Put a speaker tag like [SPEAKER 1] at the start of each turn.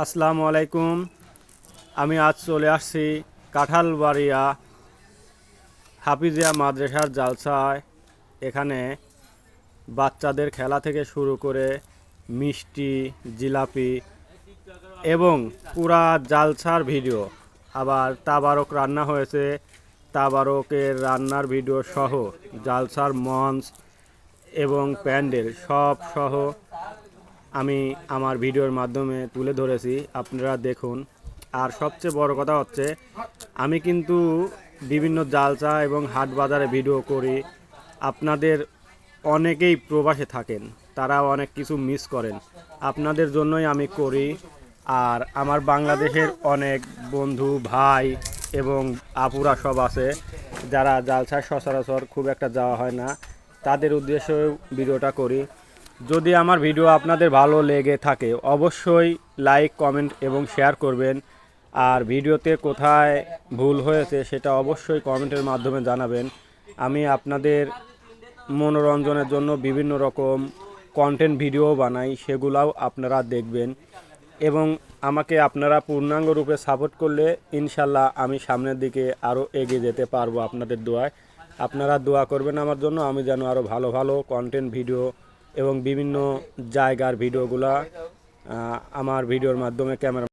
[SPEAKER 1] আসসালামু আলাইকুম। আমি আজ চলে আসছি কাঁঠালবাড়িয়া হাফিজিয়া মাদ্রাসার জালসায়। এখানে বাচ্চাদের খেলা থেকে শুরু করে মিষ্টি, জিলাপি এবং পুরা জালসার ভিডিও, আবার তাবারক রান্না হয়েছে, তাবারকের রান্নার ভিডিও সহ জালসার মঞ্চ এবং প্যান্ডেল সব সহ আমি আমার ভিডিওর মাধ্যমে তুলে ধরেছি, আপনারা দেখুন। আর সবচেয়ে বড় কথা হচ্ছে, আমি কিন্তু বিভিন্ন জালসা এবং হাট বাজারে ভিডিও করি। আপনাদের অনেকেই প্রবাসে থাকেন, তারা অনেক কিছু মিস করেন, আপনাদের জন্যই আমি করি। আর আমার বাংলাদেশের অনেক বন্ধু ভাই এবং আপুরা সব আছে, যারা জালসায় সচরাচর খুব একটা যাওয়া হয় না, তাদের উদ্দেশ্যে ভিডিওটা করি। যদি আমার ভিডিও আপনাদের ভালো লেগে থাকে অবশ্যই লাইক, কমেন্ট এবং শেয়ার করবেন। আর ভিডিওতে কোথায় ভুল হয়েছে সেটা অবশ্যই কমেন্টের মাধ্যমে জানাবেন। আমি আপনাদের মনোরঞ্জনের জন্য বিভিন্ন রকম কন্টেন্ট ভিডিও বানাই, সেগুলাও আপনারা দেখবেন। এবং আমাকে আপনারা পূর্ণাঙ্গ রূপে সাপোর্ট করলে ইনশাল্লাহ আমি সামনের দিকে আরও এগিয়ে যেতে পারবো আপনাদের দোয়ায়। আপনারা দোয়া করবেন আমার জন্য, আমি যেন আরও ভালো ভালো কন্টেন্ট ভিডিও এবং বিভিন্ন জায়গার ভিডিওগুলা আমার ভিডিওর মাধ্যমে ক্যামেরা